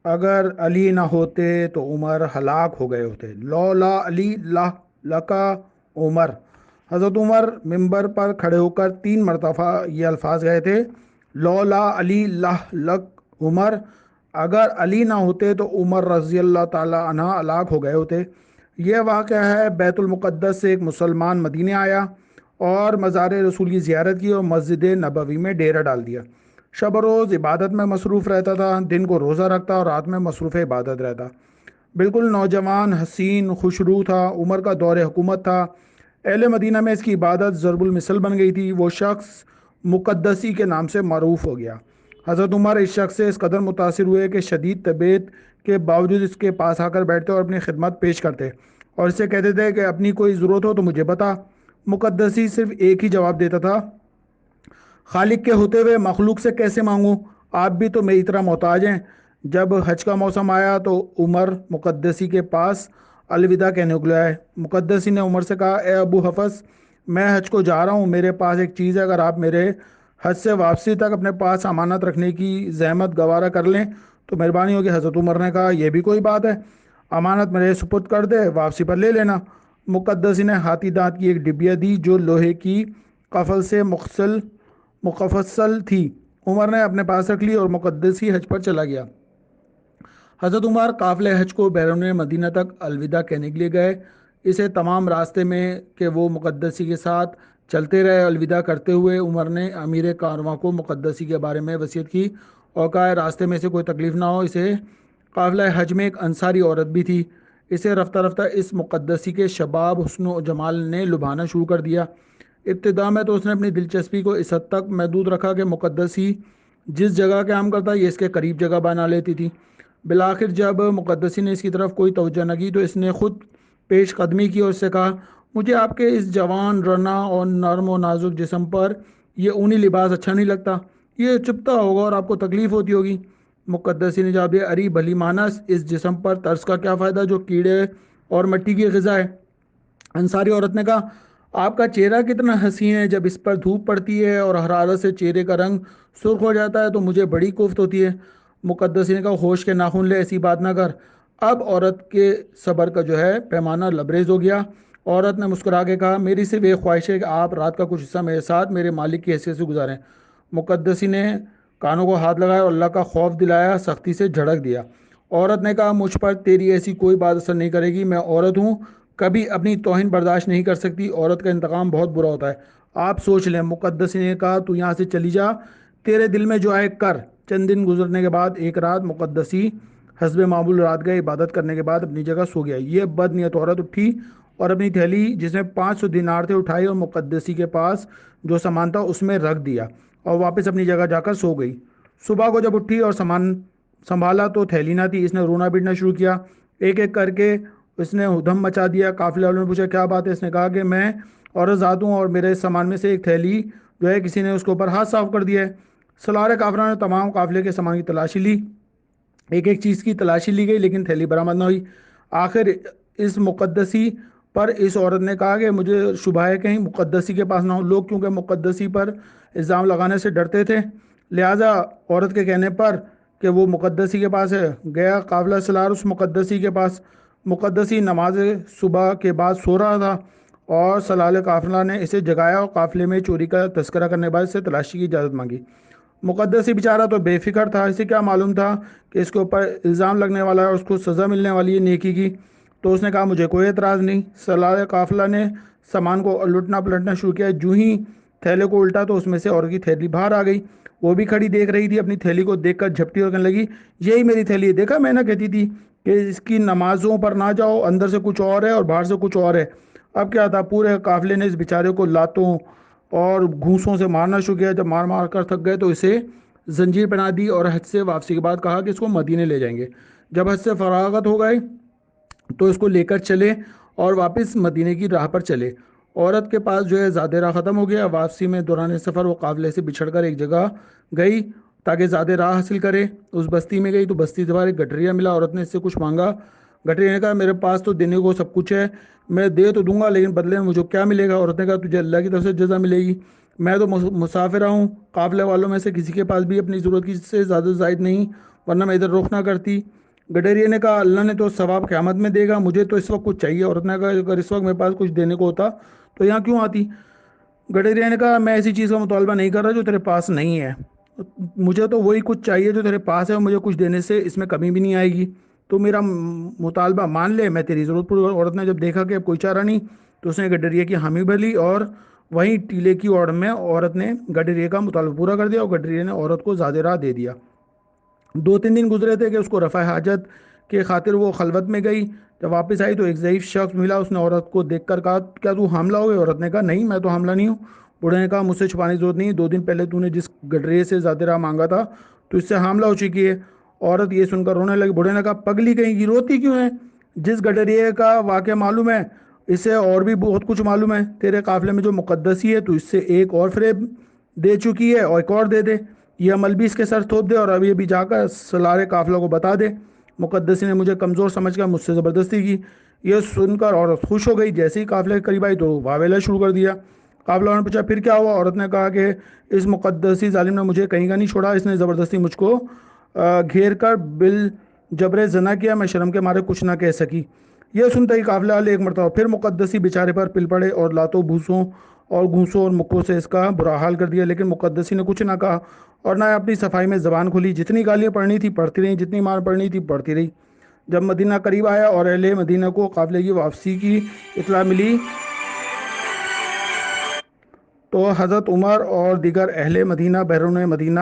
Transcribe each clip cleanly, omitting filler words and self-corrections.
اگر علی نہ ہوتے تو عمر ہلاک ہو گئے ہوتے، لولا علی لکا عمر۔ حضرت عمر ممبر پر کھڑے ہو کر 3 مرتبہ یہ الفاظ گئے تھے، لولا علی لک عمر، اگر علی نہ ہوتے تو عمر رضی اللہ تعالی عنہ ہلاک ہو گئے ہوتے۔ یہ واقعہ ہے بیت المقدس سے ایک مسلمان مدینے آیا اور مزار رسول کی زیارت کی اور مسجد نبوی میں ڈیرا ڈال دیا۔ شب و روز عبادت میں مصروف رہتا تھا، دن کو روزہ رکھتا اور رات میں مصروف عبادت رہتا۔ بالکل نوجوان، حسین، خوشرو تھا، عمر کا دور حکومت تھا، اہل مدینہ میں اس کی عبادت ضرب المثل بن گئی تھی۔ وہ شخص مقدسی کے نام سے معروف ہو گیا۔ حضرت عمر اس شخص سے اس قدر متاثر ہوئے کہ شدید طبیعت کے باوجود اس کے پاس آ کر بیٹھتے اور اپنی خدمت پیش کرتے اور اس سے کہتے تھے کہ اپنی کوئی ضرورت ہو تو مجھے بتا۔ مقدسی صرف ایک ہی جواب دیتا تھا، خالق کے ہوتے ہوئے مخلوق سے کیسے مانگوں؟ آپ بھی تو میری طرح محتاج ہیں۔ جب حج کا موسم آیا تو عمر مقدسی کے پاس الوداع کہنے کو آئے۔ مقدسی نے عمر سے کہا، اے ابو حفص، میں حج کو جا رہا ہوں، میرے پاس ایک چیز ہے، اگر آپ میرے حج سے واپسی تک اپنے پاس امانت رکھنے کی زحمت گوارا کر لیں تو مہربانی ہوگی۔ حضرت عمر نے کہا، یہ بھی کوئی بات ہے، امانت میرے سپرد کر دے، واپسی پر لے لینا۔ مقدسی نے ہاتھی دانت کی ایک ڈبیا دی جو لوہے کی قفل سے مقفصل تھی۔ عمر نے اپنے پاس رکھ لی اور مقدسی حج پر چلا گیا۔ حضرت عمر قافلہ حج کو بیرون مدینہ تک الوداع کہنے کے لیے گئے۔ اسے تمام راستے میں کہ وہ مقدسی کے ساتھ چلتے رہے۔ الوداع کرتے ہوئے عمر نے امیر کارواں کو مقدسی کے بارے میں وصیت کی اور کہا، راستے میں سے کوئی تکلیف نہ ہو۔ اسے قافلہ حج میں ایک انصاری عورت بھی تھی، اسے رفتہ رفتہ اس مقدسی کے شباب، حسن و جمال نے لبھانا شروع کر دیا۔ ابتدا میں تو اس نے اپنی دلچسپی کو اس حد تک محدود رکھا کہ مقدسی جس جگہ قیام کرتا یہ اس کے قریب جگہ بنا لیتی تھی۔ بالآخر جب مقدسی نے اس کی طرف کوئی توجہ نہ کی تو اس نے خود پیش قدمی کی اور اس سے کہا، مجھے آپ کے اس جوان، رنا اور نرم و نازک جسم پر یہ اونی لباس اچھا نہیں لگتا، یہ چبھتا ہوگا اور آپ کو تکلیف ہوتی ہوگی۔ مقدسی نے جواب دیا، اری بھلی مانس، اس جسم پر ترس کا کیا فائدہ جو کیڑے اور مٹی کی غذا ہے۔ انصاری عورت نے کہا، آپ کا چہرہ کتنا حسین ہے، جب اس پر دھوپ پڑتی ہے اور حرارت سے چہرے کا رنگ سرخ ہو جاتا ہے تو مجھے بڑی کوفت ہوتی ہے۔ مقدسی نے کہا، ہوش کے ناخن لے، ایسی بات نہ کر۔ اب عورت کے صبر کا جو ہے پیمانہ لبریز ہو گیا۔ عورت نے مسکرا کے کہا، میری صرف ایک خواہش ہے کہ آپ رات کا کچھ حصہ میرے ساتھ میرے مالک کی حیثیت سے گزاریں۔ مقدسی نے کانوں کو ہاتھ لگایا اور اللہ کا خوف دلایا، سختی سے جھڑک دیا۔ عورت نے کہا، مجھ پر تیری ایسی کوئی بات اثر نہیں کرے گی، میں عورت ہوں، کبھی اپنی توہین برداشت نہیں کر سکتی، عورت کا انتقام بہت برا ہوتا ہے، آپ سوچ لیں۔ مقدسی نے کہا، تو یہاں سے چلی جا، تیرے دل میں جو آئے کر۔ چند دن گزرنے کے بعد ایک رات مقدسی حسب معمول رات گئے، عبادت کرنے کے بعد اپنی جگہ سو گیا۔ یہ بد نیت عورت اٹھی اور اپنی تھیلی جس میں 500 دینار تھے اٹھائی اور مقدسی کے پاس جو سامان تھا اس میں رکھ دیا اور واپس اپنی جگہ جا کر سو گئی۔ صبح کو جب اٹھی اور سامان سنبھالا تو تھیلی نہ تھی۔ اس نے رونا پیٹنا شروع کیا، ایک ایک کر کے اس نے ادھم مچا دیا۔ قافلے والوں نے پوچھا، کیا بات ہے؟ اس نے کہا کہ میں عورت ذات ہوں اور میرے سامان میں سے ایک تھیلی جو ہے کسی نے اس کے اوپر ہاتھ صاف کر دیا ہے۔ سالار کافروں نے تمام قافلے کے سامان کی تلاشی لی، ایک ایک چیز کی تلاشی لی گئی لیکن تھیلی برآمد نہ ہوئی۔ آخر اس مقدسی پر اس عورت نے کہا کہ مجھے شبہ ہے کہیں مقدسی کے پاس نہ ہو۔ لوگ کیونکہ مقدسی پر الزام لگانے سے ڈرتے تھے، لہٰذا عورت کے کہنے پر کہ وہ مقدسی کے پاس ہے گیا قافلہ سالار اس مقدسی کے پاس۔ مقدسی نماز صبح کے بعد سو رہا تھا اور سالار قافلہ نے اسے جگایا اور قافلے میں چوری کا تذکرہ کرنے کے بعد اس سے تلاشی کی اجازت مانگی۔ مقدسی بیچارہ تو بے فکر تھا، اسے کیا معلوم تھا کہ اس کے اوپر الزام لگنے والا ہے اور اس کو سزا ملنے والی ہے نیکی کی، تو اس نے کہا، مجھے کوئی اعتراض نہیں۔ سالار قافلہ نے سامان کو لٹنا پلٹنا شروع کیا، جو ہی تھیلے کو الٹا تو اس میں سے عورت کی تھیلی باہر آ گئی۔ وہ بھی کھڑی دیکھ رہی تھی، اپنی تھیلی کو دیکھ کر جھپٹی اور کہنے لگی، یہی میری تھیلی ہے، دیکھا میں نہ کہتی تھی کہ اس کی نمازوں پر نہ جاؤ، اندر سے کچھ اور ہے اور باہر سے کچھ اور ہے۔ اب کیا تھا، پورے قافلے نے اس بیچارے کو لاتوں اور گھوسوں سے مارنا شروع کیا۔ جب مار مار کر تھک گئے تو اسے زنجیر پہنا دی اور حج سے واپسی کے بعد کہا کہ اس کو مدینے لے جائیں گے۔ جب حج سے فراغت ہو گئے تو اس کو لے کر چلے اور واپس مدینے کی راہ پر چلے۔ عورت کے پاس جو ہے زیادہ راہ ختم ہو گیا۔ واپسی میں دوران سفر وہ قافلے سے بچھڑ کر ایک جگہ گئی تاکہ زیادہ راہ حاصل کرے۔ اس بستی میں گئی تو بستی سے باہر ایک گٹریا ملا۔ عورت نے اس سے کچھ مانگا۔ گٹریا نے کہا، میرے پاس تو دینے کو سب کچھ ہے، میں دے تو دوں گا لیکن بدلے میں مجھے کیا ملے گا؟ عورت نے کہا، تجھے اللہ کی طرف سے جزا ملے گی، میں تو مسافرہ ہوں، قافلے والوں میں سے کسی کے پاس بھی اپنی ضرورت کی سے زیادہ زائد نہیں، ورنہ میں ادھر رخ نہ کرتی۔ گڈریے نے کہا اللہ نے تو ثواب قیامت میں دے گا، مجھے تو اس وقت کچھ چاہیے۔ عورت نے کہا اگر اس وقت میرے پاس کچھ دینے کو ہوتا تو یہاں کیوں آتی؟ گڈیریا نے کہا میں ایسی چیز کا مطالبہ نہیں کر رہا جو تیرے پاس نہیں ہے، مجھے تو وہی کچھ چاہیے جو تیرے پاس ہے، اور مجھے کچھ دینے سے اس میں کمی بھی نہیں آئے گی، تو میرا مطالبہ مان لے، میں تیری ضرورت پوری۔ عورت نے جب دیکھا کہ اب کوئی چارہ نہیں تو اس نے گڈیریا کی حامی بھر لی، اور وہیں ٹیلے کی اوڑ میں عورت نے گڈیریا کا مطالبہ پورا کر دیا، اور گڈیریا نے عورت کو زیادہ راہ دے دیا۔ 2 3 دن گزرے تھے کہ اس کو رفع حاجت کے خاطر وہ خلوت میں گئی۔ جب واپس آئی تو ایک ضعیف شخص ملا، اس نے عورت کو دیکھ کر کہا کیا تو حاملہ ہو گئی؟ عورت نے کہا نہیں، میں تو حاملہ نہیں ہوں۔ بوڑھے نے کہا مجھ سے چھپانے کی ضرورت نہیں، 2 دن پہلے تو نے جس گڈریے سے زیادہ راہ مانگا تھا تو اس سے حاملہ ہو چکی ہے۔ عورت یہ سن کر رونے لگی۔ بوڑھے نے کہا پگلی کہیں کی، روتی کیوں ہے؟ جس گڈریے کا واقعہ معلوم ہے اسے اور بھی بہت کچھ معلوم ہے، تیرے قافلے میں جو مقدسی ہے تو اس سے ایک اور فریب دے چکی ہے، اور ایک اور دے دے، یہ عمل بھی اس کے سر تھوپ دے، اور ابھی ابھی جا کر سلارے قافلہ کو بتا دے۔ مقدسی نے مجھے کمزور سمجھ کر مجھ سے زبردستی کی۔ یہ سن کر عورت خوش ہو گئی، جیسے ہی قافلے کے قریب آئی تو واویلا شروع کر دیا۔ قافلہ والوں نے پوچھا پھر کیا ہوا؟ عورت نے کہا کہ اس مقدسی ظالم نے مجھے کہیں کا نہیں چھوڑا، اس نے زبردستی مجھ کو گھیر کر بل جبر زنا کیا، میں شرم کے مارے کچھ نہ کہہ سکی۔ یہ سنتے ہی قافلہ والے ایک مرتبہ پھر مقدسی بیچارے پر پل پڑے اور لاتوں بھوسوں اور گھونسوں اور مکوں سے اس کا برا حال کر دیا، لیکن مقدسی نے کچھ نہ کہا اور نہ اپنی صفائی میں زبان کھلی۔ جتنی گالیاں پڑھنی تھی پڑھتی رہی، جتنی مار پڑھنی تھی پڑھتی رہی۔ جب مدینہ قریب آیا اور اہل مدینہ کو قافلے کی واپسی کی اطلاع ملی تو حضرت عمر اور دیگر اہل مدینہ بیرون مدینہ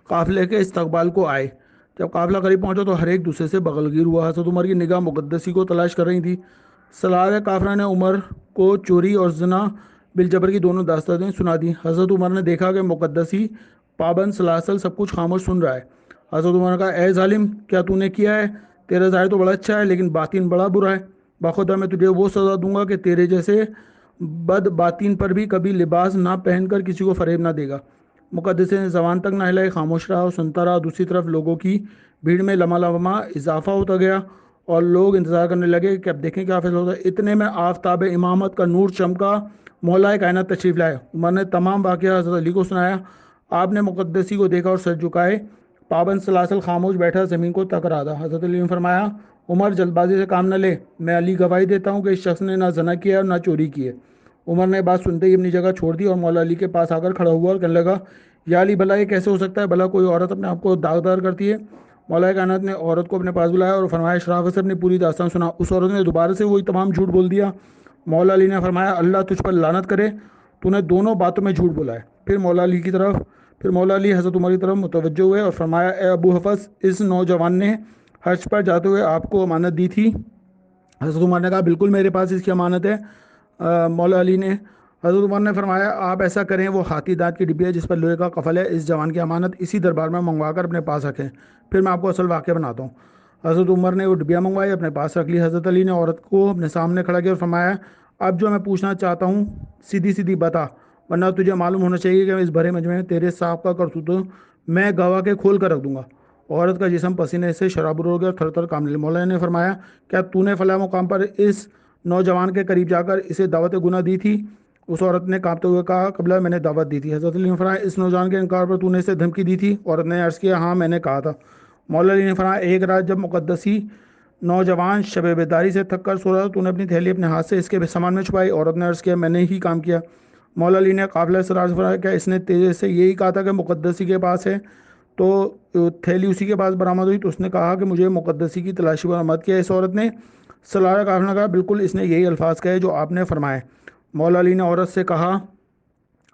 قافلے کے استقبال کو آئے۔ جب قافلہ قریب پہنچا تو ہر ایک دوسرے سے بغلگیر ہوا۔ حضرت عمر کی نگاہ مقدسی کو تلاش کر رہی تھی۔ سلار قافلہ نے عمر کو چوری اور زنا بالجبر کی دونوں داستانیں سنا دی۔ حضرت عمر نے دیکھا کہ مقدسی پابند سلاسل سب کچھ خاموش سن رہا ہے۔ حضرت عمر نے کہا اے ظالم، کیا تو نے کیا ہے؟ تیرا ظاہر تو بڑا اچھا ہے لیکن باطن بڑا برا ہے۔ بخدا میں تجھے وہ سزا دوں گا کہ تیرے جیسے بد باطن پر بھی کبھی لباس نہ پہن کر کسی کو فریب نہ دے گا۔ مقدس نے زبان تک نہ ہلائی، خاموش رہا اور سنتا رہا۔ دوسری طرف لوگوں کی بھیڑ میں لمحہ لمحہ اضافہ ہوتا گیا اور لوگ انتظار کرنے لگے کہ اب دیکھیں کیا فیصلہ ہوتا ہے۔ اتنے میں آفتاب امامت کا نور چمکا، مولا کائنات تشریف لائے۔ عمر نے تمام واقعہ حضرت علی کو سنایا۔ آپ نے مقدسی کو دیکھا اور سر جھکائے پابند سلاسل خاموش بیٹھا زمین کو تک رہا تھا۔ حضرت علی نے فرمایا عمر جلد بازی سے کام نہ لے، میں علی گواہی دیتا ہوں کہ اس شخص نے نہ زنا کیا اور نہ چوری کی ہے۔ عمر نے بات سنتے ہی اپنی جگہ چھوڑ دی اور مولا علی کے پاس آ کر کھڑا ہوا اور کہنے لگا یا علی بھلا یہ کیسے ہو سکتا ہے؟ بھلا کوئی عورت اپنے آپ کو داغدار کرتی ہے؟ مولا کائنات نے عورت کو اپنے پاس بلایا اور فرمایا شرافت سے اپنی پوری داستان سنا۔ اس عورت نے دوبارہ سے وہی تمام جھوٹ بول دیا۔ مولا علی نے فرمایا اللہ تجھ پر لعنت کرے، تو نے دونوں باتوں میں جھوٹ بولا ہے۔ پھر مولا علی حضرت عمر کی طرف متوجہ ہوئے اور فرمایا اے ابو حفص، اس نوجوان نے حج پر جاتے ہوئے آپ کو امانت دی تھی؟ حضرت عمر نے کہا بالکل میرے پاس اس کی امانت ہے۔ مولا علی نے حضرت عمر نے فرمایا آپ ایسا کریں، وہ ہاتھی دانت کی ڈبی ہے جس پر لوہے کا قفل ہے، اس جوان کی امانت اسی دربار میں منگوا کر اپنے پاس رکھیں، پھر میں آپ کو اصل واقعہ بناتا ہوں۔ حضرت عمر نے وہ ڈبیا منگوائی، اپنے پاس رکھ لی۔ حضرت علی نے عورت کو اپنے سامنے کھڑا کیا اور فرمایا اب جو میں پوچھنا چاہتا ہوں سیدھی سیدھی بتا، ورنہ تجھے معلوم ہونا چاہیے کہ اس بھرے مجمع میں تیرے صاحب کا کرتوت میں گواہ کے کھول کر رکھ دوں گا۔ عورت کا جسم پسینے سے شرابور ہو گیا اور تھر تھر کانپنے لگی۔ مولانا نے فرمایا کیا تو نے فلاں مقام پر اس نوجوان کے قریب جا کر اسے دعوت گناہ دی تھی؟ اس عورت نے کانپتے ہوئے کہا قبلہ میں نے دعوت دی تھی۔ حضرت علی نے فرمایا اس نوجوان کے انکار پر تو نے اسے دھمکی دی تھی؟ عورت نے عرض کیا ہاں میں نے کہا تھا۔ مولا علی نے فرمایا ایک رات جب مقدسی نوجوان شب بیداری سے تھک کر سو رہا تو نے اپنی تھیلی اپنے ہاتھ سے اس کے سامان میں چھپائی؟ عورت نے عرض کیا میں نے ہی کام کیا۔ مولا علی نے قافلہ سرار سے فرمایا کیا اس نے تیرے سے یہی کہا تھا کہ مقدسی کے پاس ہے؟ تو تھیلی اسی کے پاس برآمد ہوئی تو اس نے کہا کہ مجھے مقدسی کی تلاشی پر مت کیا۔ اس عورت نے سلارہ قافلہ نے کہا بالکل اس نے یہی الفاظ کہے جو آپ نے فرمائے۔ مولا علی نے عورت سے کہا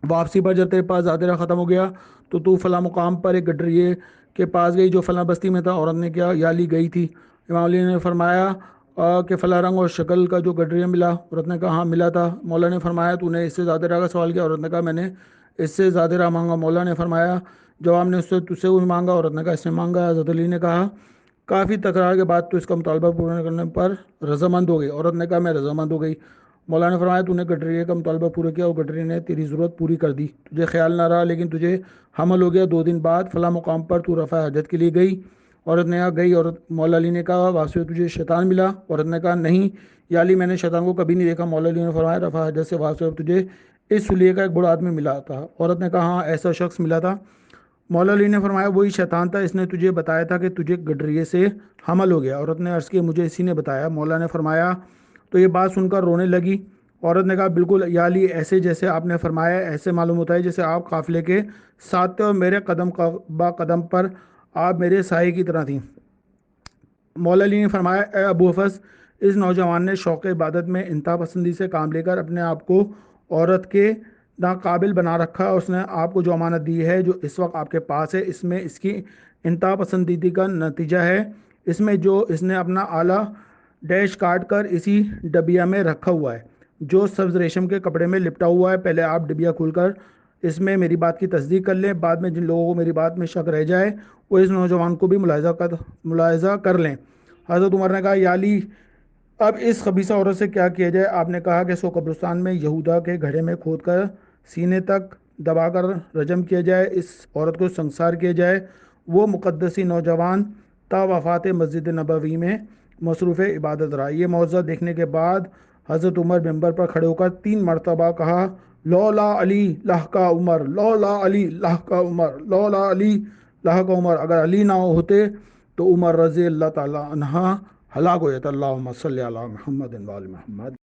واپسی پر جب تیرے پاس زادرہ ختم ہو گیا تو فلاں مقام پر ایک گڈریے کے پاس گئی جو فلاں بستی میں تھا؟ عورت نے کیا یا علی گئی تھی؟ امام علی نے فرمایا کہ فلاں رنگ اور شکل کا جو گڈریہ ملا؟ عورت نے کہا ہاں ملا تھا۔ مولا نے فرمایا تو نے اس سے زادرہ کا سوال کیا؟ عورت نے کہا میں نے اس سے زادرہ مانگا۔ مولا نے فرمایا جواب نے اس سے تجھ سے وہی مانگا؟ عورت نے کہا اس نے مانگا۔ حضرت علی نے کہا کافی تکرار کے بعد تو اس کا مطالبہ پورا کرنے پر رضامند ہو گئی؟ عورت نے کہا میں رضامند ہو گئی۔ مولا نے فرمایا تو نے گڈریے کا مطالبہ پورا کیا اور گڈریے نے تیری ضرورت پوری کر دی، تجھے خیال نہ رہا لیکن تجھے حمل ہو گیا۔ 2 دن بعد فلاں مقام پر تو رفع حاجت کے لیے گئی؟ عورت نے کہا گئی۔ مولا علی نے کہا واپسی تجھے شیطان ملا؟ عورت نے کہا نہیں یا علی میں نے شیطان کو کبھی نہیں دیکھا۔ مولا علی نے فرمایا رفع حاجت سے واپسی تجھے اس سلیے کا ایک بڑا آدمی ملا تھا؟ عورت نے کہا ہاں ایسا شخص ملا تھا۔ مولا علی نے فرمایا وہی شیطان تھا، اس نے تجھے بتایا تھا کہ تجھے گڈریے سے حمل ہو گیا۔ عورت نے عرض کی مجھے اسی نے بتایا۔ مولا نے فرمایا تو یہ بات سن کر رونے لگی۔ عورت نے کہا بالکل یا علی، ایسے جیسے آپ نے فرمایا ایسے معلوم ہوتا ہے جیسے آپ قافلے کے ساتھ تھے اور میرے قدم با قدم پر آپ میرے سائے کی طرح تھیں۔ مولا علی نے فرمایا اے ابو حفص، اس نوجوان نے شوق عبادت میں انتہا پسندی سے کام لے کر اپنے آپ کو عورت کے ناقابل بنا رکھا۔ اس نے آپ کو جو امانت دی ہے جو اس وقت آپ کے پاس ہے، اس میں اس کی انتہا پسندیدگی کا نتیجہ ہے۔ اس میں جو اس نے اپنا آلہ ڈیش کاٹ کر اسی ڈبیا میں رکھا ہوا ہے جو سبز ریشم کے کپڑے میں لپٹا ہوا ہے۔ پہلے آپ ڈبیا کھول کر اس میں میری بات کی تصدیق کر لیں، بعد میں جن لوگوں کو میری بات میں شک رہ جائے وہ اس نوجوان کو بھی ملاحظہ کر لیں۔ حضرت عمر نے کہا یا علی، اب اس خبیثہ عورت سے کیا کیا جائے؟ آپ نے کہا کہ سو قبرستان میں یہودا کے گڑھے میں کھود کر سینے تک دبا کر رجم کیا جائے، اس عورت کو سنسار کیا جائے۔ وہ مقدسی نوجوان تا وفات مسجد نبوی میں مصروف عبادت رہا۔ یہ معجزہ دیکھنے کے بعد حضرت عمر ممبر پر کھڑے ہو کر 3 مرتبہ کہا لولا علی لہکا عمر، لولا علی لہکا عمر، لولا علی لہکا عمر۔ اگر علی نہ ہوتے تو عمر رضی اللہ تعالی عنہ ہلاک ہو جاتا۔ اللہم صلی علی محمد و آل محمد۔